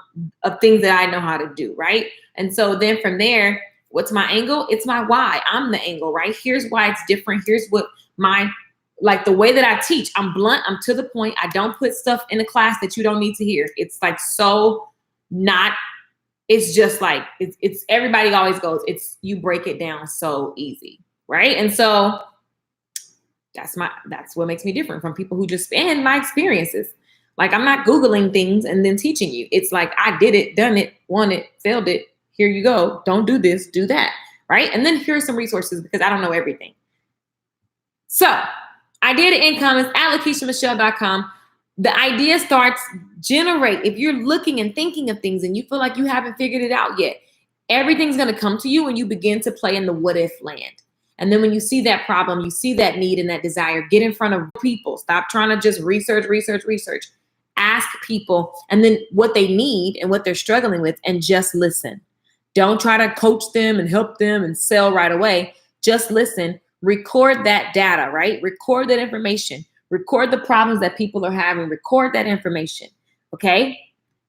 things that I know how to do, right? And so then from there, what's my angle? It's my why. I'm the angle, right? Here's why it's different. Here's what the way that I teach. I'm blunt. I'm to the point. I don't put stuff in a class that you don't need to hear. It's like so not. It's just like, it's everybody always goes, you break it down so easy, right? And so that's what makes me different from people who just spend my experiences. Like, I'm not Googling things and then teaching you. It's like, I did it, done it, won it, failed it. Here you go. Don't do this, do that, right? And then here's some resources because I don't know everything. So idea to income is at LakeishaMichelle.com. The idea starts, generate. If you're looking and thinking of things and you feel like you haven't figured it out yet, everything's going to come to you when you begin to play in the what if land. And then when you see that problem, you see that need and that desire, get in front of people. Stop trying to just research. Ask people, and then what they need and what they're struggling with, and just listen. Don't try to coach them and help them and sell right away. Just listen. Record that data, right? Record that information. Record the problems that people are having. Record that information, okay?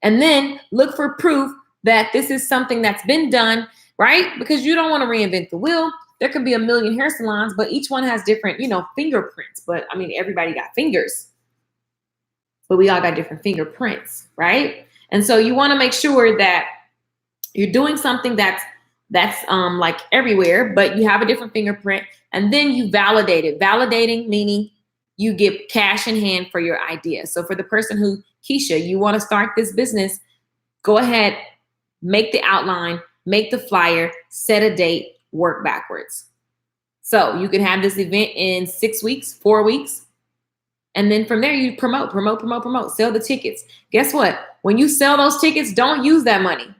And then look for proof that this is something that's been done, right? Because you don't want to reinvent the wheel. There could be a million hair salons, but each one has different, fingerprints. But I mean, everybody got fingers, but we all got different fingerprints, right? And so you want to make sure that you're doing something that's like everywhere, but you have a different fingerprint, and then you validate it. Validating meaning you get cash in hand for your idea. So for the person who, Keisha, you want to start this business, go ahead, make the outline, make the flyer, set a date, work backwards. So you can have this event in 6 weeks, 4 weeks. And then from there, you promote, sell the tickets. Guess what? When you sell those tickets, don't use that money.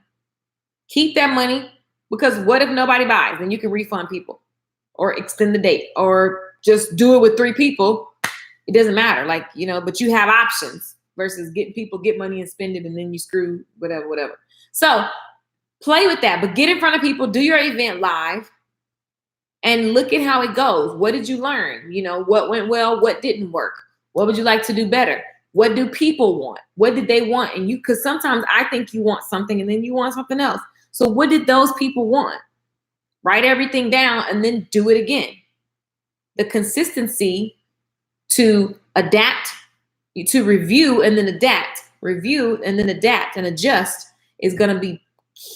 Keep that money, because what if nobody buys? Then you can refund people or extend the date or just do it with 3 people. It doesn't matter, but you have options versus get money and spend it and then you screw whatever. So play with that, but get in front of people, do your event live, and look at how it goes. What did you learn? What went well, what didn't work? What would you like to do better? What do people want? What did they want? And because sometimes I think you want something and then you want something else. So what did those people want? Write everything down and then do it again. The consistency to adapt, to review and then adapt, review and then adapt and adjust is going to be,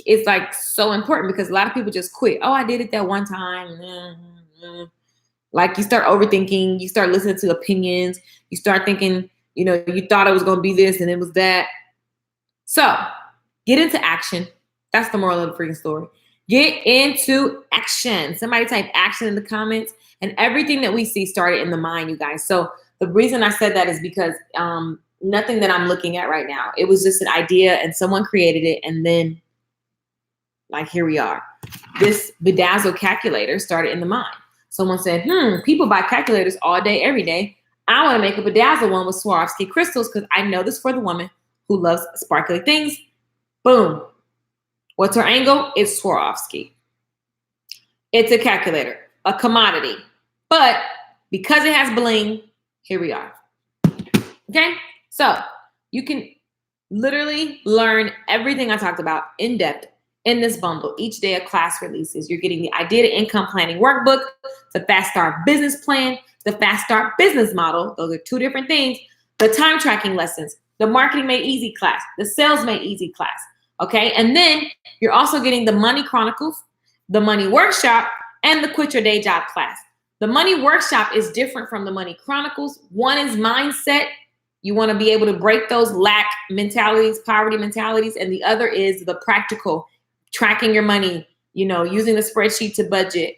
it's like so important, because a lot of people just quit. Oh, I did it that one time. Like, you start overthinking, you start listening to opinions, you start thinking, you thought it was going to be this and it was that. So get into action. That's the moral of the freaking story. Get into action. Somebody type action in the comments. And everything that we see started in the mind, you guys. So the reason I said that is because nothing that I'm looking at right now. It was just an idea and someone created it. And then, like, here we are. This bedazzle calculator started in the mind. Someone said, people buy calculators all day, every day. I want to make a bedazzle one with Swarovski crystals because I know this for the woman who loves sparkly things. Boom. What's her angle? It's Swarovski. It's a calculator, a commodity. But because it has bling, here we are. Okay? So you can literally learn everything I talked about in depth in this bundle. Each day a class releases. You're getting the Idea to Income Planning Workbook, the Fast Start Business Plan, the Fast Start Business Model. Those are two different things. The time tracking lessons, the Marketing Made Easy class, the Sales Made Easy class. Okay. And then you're also getting the Money Chronicles, the Money Workshop, and the Quit Your Day Job class. The Money Workshop is different from the Money Chronicles. One is mindset. You want to be able to break those lack mentalities, poverty mentalities. And the other is the practical, tracking your money, using the spreadsheet to budget,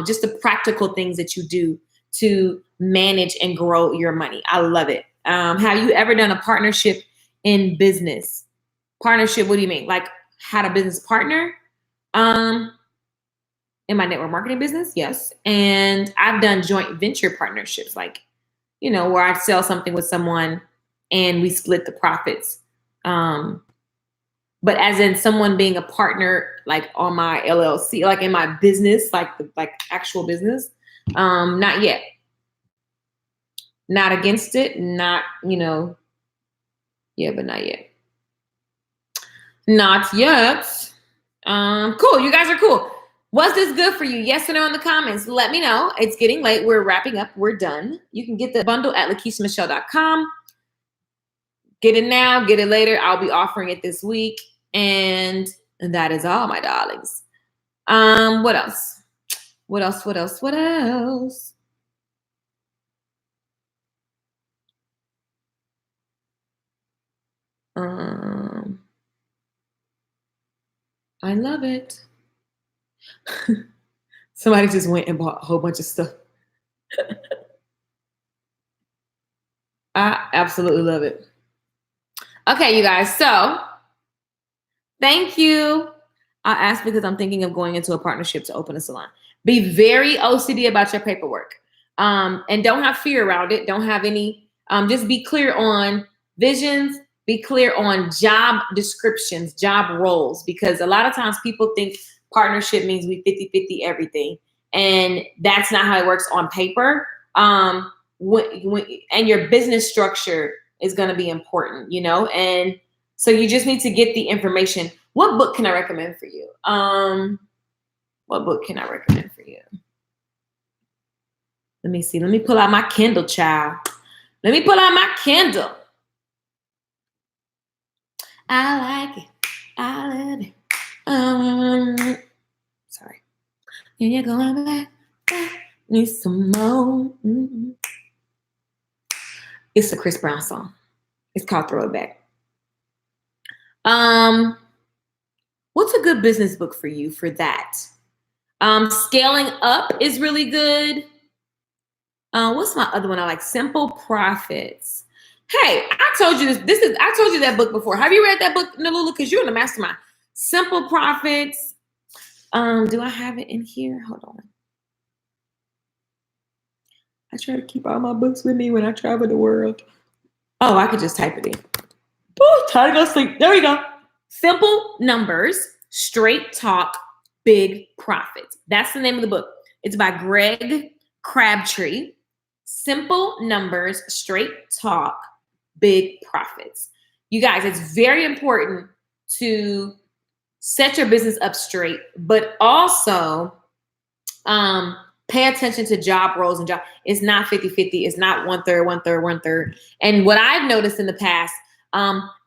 just the practical things that you do to manage and grow your money. I love it. Have you ever done a partnership in business? Partnership, what do you mean? Like had a business partner? In my network marketing business, yes. And I've done joint venture partnerships, like, where I sell something with someone and we split the profits. But as in someone being a partner, like on my LLC, like in my business, like actual business, not yet. Not against it, not, yeah, but not yet. Not yet. Cool, you guys are cool. Was this good for you? Yes or no in the comments. Let me know. It's getting late. We're wrapping up. We're done. You can get the bundle at lakeishamichelle.com. Get it now. Get it later. I'll be offering it this week. And that is all, my darlings. What else? What else? What else? What else? I love it. Somebody just went and bought a whole bunch of stuff. I absolutely love it. Okay, you guys. So thank you. I asked because I'm thinking of going into a partnership to open a salon. Be very OCD about your paperwork. And don't have fear around it. Don't have any, just be clear on visions, be clear on job descriptions, job roles, because a lot of times people think partnership means we 50-50 everything. And that's not how it works on paper. And your business structure is going to be important, and so you just need to get the information. What book can I recommend for you? What book can I recommend for you? Let me see. Let me pull out my Kindle, child. Let me pull out my Kindle. I like it. I love it. Sorry. And you're going back. Need some more. Mm-hmm. It's a Chris Brown song. It's called Throw It Back. What's a good business book for you for that? Scaling Up is really good. What's my other one I like? Simple Profits. Hey, I told you this. I told you that book before. Have you read that book, Nalula? Because you're in the mastermind. Simple Profits. Do I have it in here? Hold on. I try to keep all my books with me when I travel the world. Oh, I could just type it in. Ooh, try to go sleep. There we go. Simple Numbers, Straight Talk, Big Profits. That's the name of the book. It's by Greg Crabtree. Simple Numbers, Straight Talk, Big Profits. You guys, it's very important to set your business up straight, but also pay attention to job roles and job. It's not 50-50. It's not 1/3, 1/3, 1/3. And what I've noticed in the past,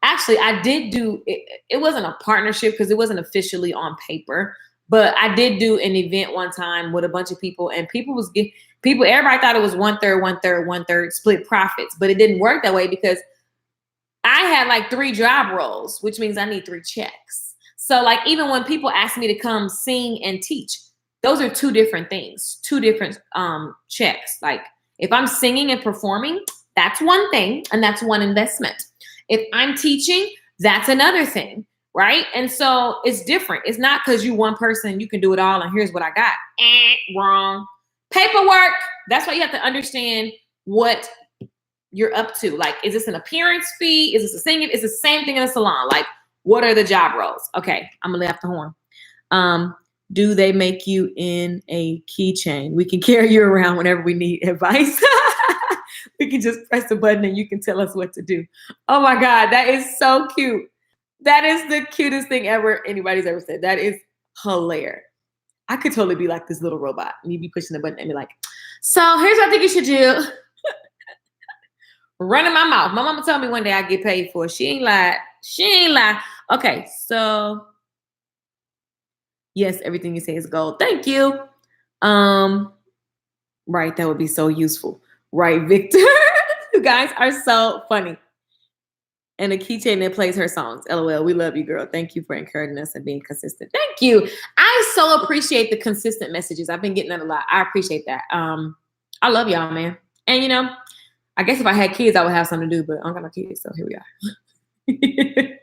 actually, I did do, it wasn't a partnership because it wasn't officially on paper, but I did do an event one time with a bunch of people, and everybody thought it was 1/3, 1/3, 1/3 split profits, but it didn't work that way because I had like 3 job roles, which means I need 3 checks. So like, even when people ask me to come sing and teach, those are 2 different things, 2 different checks. Like if I'm singing and performing, that's one thing, and that's one investment. If I'm teaching, that's another thing, right? And so it's different. It's not because you one person, you can do it all, and here's what I got. Wrong. Paperwork. That's why you have to understand what you're up to. Like, is this an appearance fee? Is this a singing? It's the same thing in a salon. Like, what are the job roles? Okay, I'm gonna lay off the horn. Do they make you in a keychain? We can carry you around whenever we need advice. We can just press the button and you can tell us what to do. Oh my God, that is so cute. That is the cutest thing ever anybody's ever said. That is hilarious. I could totally be like this little robot and you'd be pushing the button and be like, so here's what I think you should do. Running my mouth. My mama told me one day I get paid for it. She ain't lied. She ain't lied. Okay, so yes, everything you say is gold. Thank you. Right, that would be so useful. Right, Victor. You guys are so funny. And a keychain that plays her songs. LOL. We love you, girl. Thank you for encouraging us and being consistent. Thank you. I so appreciate the consistent messages. I've been getting that a lot. I appreciate that. I love y'all, man. And you know, I guess if I had kids, I would have something to do, but I don't got no kids, so here we are.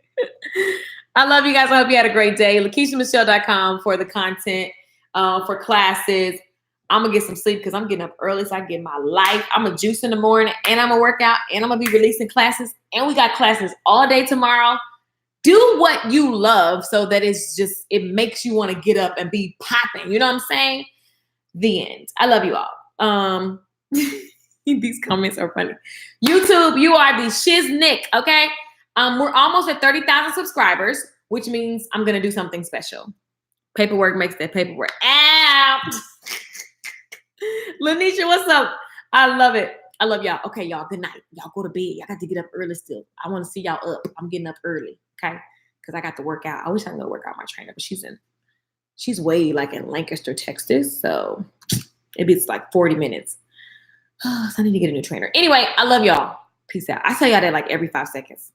I love you guys. I hope you had a great day. LakeishaMichelle.com for the content, for classes. I'm going to get some sleep because I'm getting up early so I can get my life. I'm going to juice in the morning and I'm going to work out and I'm going to be releasing classes. And we got classes all day tomorrow. Do what you love so that it makes you want to get up and be popping. You know what I'm saying? The end. I love you all. These comments are funny. YouTube, you are the shiznick, okay? We're almost at 30,000 subscribers, which means I'm going to do something special. Paperwork makes that paperwork out. Lanisha, what's up? I love it. I love y'all. Okay, y'all, good night. Y'all go to bed. Y'all got to get up early still. I want to see y'all up. I'm getting up early, okay? Because I got to work out. I wish I could go work out my trainer, but she's way like in Lancaster, Texas. So it's like 40 minutes. So I need to get a new trainer. Anyway, I love y'all. Peace out. I tell y'all that like every 5 seconds.